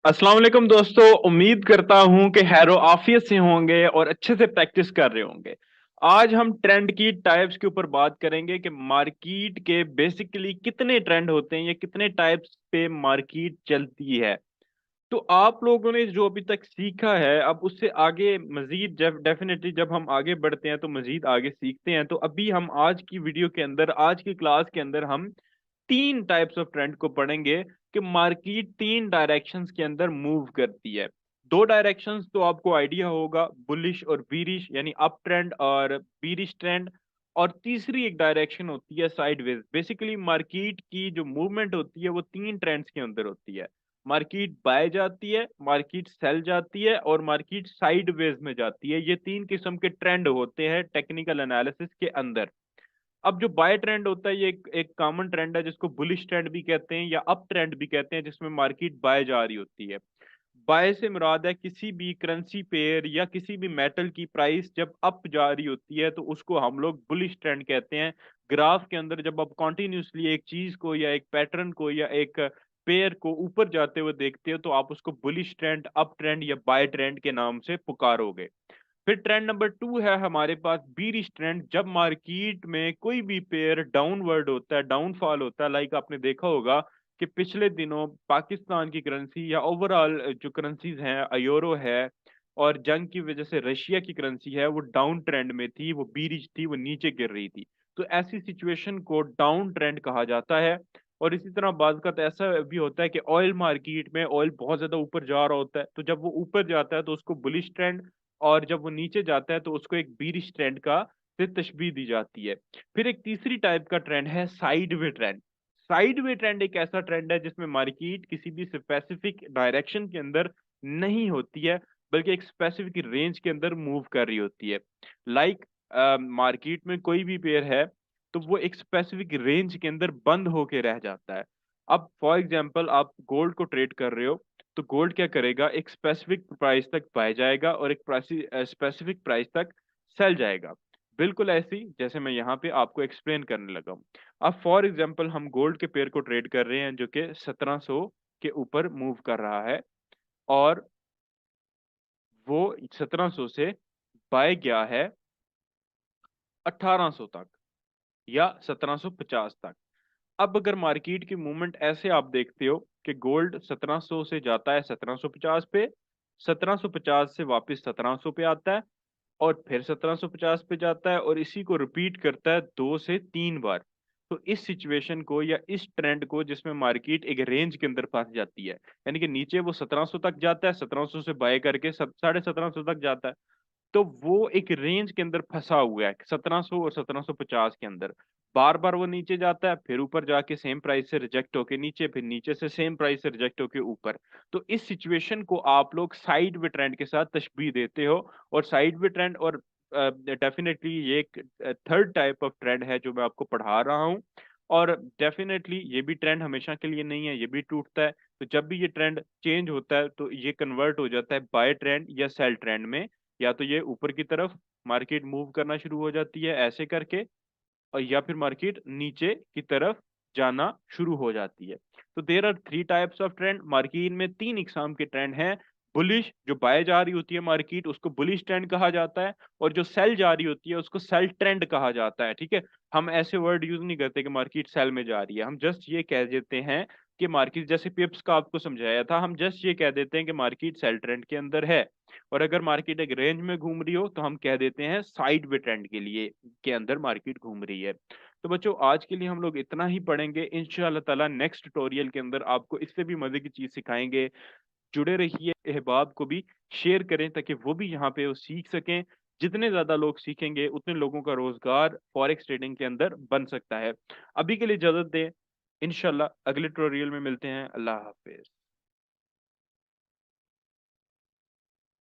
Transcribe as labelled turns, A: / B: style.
A: अस्सलाम वालेकुम दोस्तों। उम्मीद करता हूं कि खैरो आफियत से होंगे और अच्छे से प्रैक्टिस कर रहे होंगे। आज हम ट्रेंड की टाइप्स के ऊपर बात करेंगे कि मार्केट के बेसिकली कितने ट्रेंड होते हैं या कितने टाइप्स पे मार्केट चलती है। तो आप लोगों ने जो अभी तक सीखा है, अब उससे आगे मजीद जब डेफिनेटली जब हम आगे बढ़ते हैं तो मजीद आगे सीखते हैं। तो अभी हम आज की वीडियो के अंदर, आज की क्लास के अंदर हम तीन टाइप्स ऑफ ट्रेंड को पढ़ेंगे कि मार्केट तीन डायरेक्शंस के अंदर मूव करती है। दो डायरेक्शंस तो आपको आइडिया होगा, बुलिश और बीरिश, यानी अप ट्रेंड और बीरिश ट्रेंड। और तीसरी एक डायरेक्शन होती है साइडवेज। बेसिकली मार्केट की जो मूवमेंट होती है वो तीन ट्रेंड्स के अंदर होती है। मार्केट बाय जाती है, मार्केट सेल जाती है और मार्केट साइडवेज में जाती है। ये तीन किस्म के ट्रेंड होते हैं टेक्निकल एनालिसिस के अंदर। अब जो बाय ट्रेंड होता है ये एक कॉमन ट्रेंड है जिसको बुलिश ट्रेंड भी कहते हैं या अप ट्रेंड भी कहते हैं, जिसमें मार्केट बाय जा रही होती है। बाय से मुराद है किसी भी करेंसी पेयर या किसी भी मेटल की प्राइस जब अप जा रही होती है तो उसको हम लोग बुलिश ट्रेंड कहते हैं। ग्राफ के अंदर जब आप कॉन्टिन्यूसली एक चीज को या एक पैटर्न को या एक पेयर को ऊपर जाते हुए देखते हो तो आप उसको बुलिश ट्रेंड, अप ट्रेंड या बाय ट्रेंड के नाम से पुकारोगे। फिर ट्रेंड नंबर टू है हमारे पास बीरिश ट्रेंड। जब मार्केट में कोई भी पेयर डाउनवर्ड होता है, डाउनफॉल होता है, लाइक आपने देखा होगा कि पिछले दिनों पाकिस्तान की करेंसी या ओवरऑल जो करेंसीज हैं, यूरो है और जंग की वजह से रशिया की करेंसी है, वो डाउन ट्रेंड में थी, वो बीरिश थी, वो नीचे गिर रही थी। तो ऐसी सिचुएशन को डाउन ट्रेंड कहा जाता है। और इसी तरह बात का तो ऐसा भी होता है कि ऑयल मार्केट में ऑयल बहुत ज्यादा ऊपर जा रहा होता है, तो जब वो ऊपर जाता है तो उसको बुलिश ट्रेंड, और जब वो नीचे जाता है तो उसको एक बीरिश ट्रेंड का से तशबीह दी जाती है। फिर एक तीसरी टाइप का ट्रेंड है साइडवे ट्रेंड। साइडवे ट्रेंड एक ऐसा ट्रेंड है जिसमें मार्केट किसी भी स्पेसिफिक डायरेक्शन के अंदर नहीं होती है, बल्कि एक स्पेसिफिक रेंज के अंदर मूव कर रही होती है। लाइक मार्केट में कोई भी पेयर है तो वो एक स्पेसिफिक रेंज के अंदर बंद होके रह जाता है। अब फॉर एग्जांपल आप गोल्ड को ट्रेड कर रहे हो, तो गोल्ड क्या करेगा, एक स्पेसिफिक प्राइस तक बाय जाएगा और एक स्पेसिफिक प्राइस तक सेल जाएगा। बिल्कुल ऐसी जैसे मैं यहाँ पे आपको एक्सप्लेन करने लगा हूँ। अब फॉर एग्जांपल हम गोल्ड के पेयर को ट्रेड कर रहे हैं जो कि 1700 के ऊपर मूव कर रहा है, और वो 1700 से बाय गया है 1800 तक या 1750 तक। अब अगर मार्केट की मूवमेंट ऐसे आप देखते हो कि गोल्ड 1700 से जाता है 1750 पे, 1750 से वापस 1700 पे आता है और फिर 1750 पे जाता है, और इसी को रिपीट करता है 2 से 3 बार। तो इस सिचुएशन को या इस ट्रेंड को, जिसमें मार्केट एक रेंज के अंदर फंस जाती है, यानी कि नीचे वो 1700 तक जाता है, 1700 से बाय करके 1750 तक जाता है, तो वो एक रेंज के अंदर फंसा हुआ है 1700 और 1750 के अंदर। बार बार वो नीचे जाता है, फिर ऊपर जाके सेम प्राइस से रिजेक्ट होके नीचे, फिर नीचे से सेम प्राइस से रिजेक्ट होके ऊपर। तो इस सिचुएशन को आप लोग साइड वे ट्रेंड के साथ तशबीह देते हो। और साइड वे ट्रेंड और डेफिनेटली ये एक थर्ड टाइप ऑफ ट्रेंड है जो मैं आपको पढ़ा रहा हूँ। और डेफिनेटली ये भी ट्रेंड हमेशा के लिए नहीं है, ये भी टूटता है। तो जब भी ये ट्रेंड चेंज होता है तो ये कन्वर्ट हो जाता है बाय ट्रेंड या सेल ट्रेंड में। या तो ये ऊपर की तरफ मार्केट मूव करना शुरू हो जाती है ऐसे करके, और या फिर मार्केट नीचे की तरफ जाना शुरू हो जाती है। तो there are three types of trend. Market में तीन इकसाम के ट्रेंड हैं। बुलिश, जो बाय जा रही होती है मार्केट, उसको बुलिश ट्रेंड कहा जाता है, और जो सेल जा रही होती है उसको सेल ट्रेंड कहा जाता है। ठीक है, हम ऐसे वर्ड यूज नहीं करते कि मार्केट सेल में जा रही है, हम जस्ट ये कह देते हैं कि मार्केट, जैसे पिप्स का आपको समझाया था, हम जस्ट ये कह देते हैं कि मार्केट सेल ट्रेंड के अंदर है। और अगर मार्केट एक रेंज में घूम रही हो तो हम कह देते हैं साइड वे ट्रेंड के लिए के अंदर मार्केट घूम रही है। तो बच्चों, आज के लिए हम लोग इतना ही पढ़ेंगे। इंशाअल्लाह ताला नेक्स्ट ट्यूटोरियल के अंदर आपको इससे भी मजे की चीज सिखाएंगे। जुड़े रहिए, अहबाब को भी शेयर करें ताकि वो भी यहाँ पे वो सीख सकें। जितने ज्यादा लोग सीखेंगे उतने लोगों का रोजगार फॉरेक्स ट्रेडिंग के अंदर बन सकता है। अभी के लिए इजाजत दें, इंशाल्लाह अगले ट्यूटोरियल में मिलते हैं। अल्लाह हाफिज।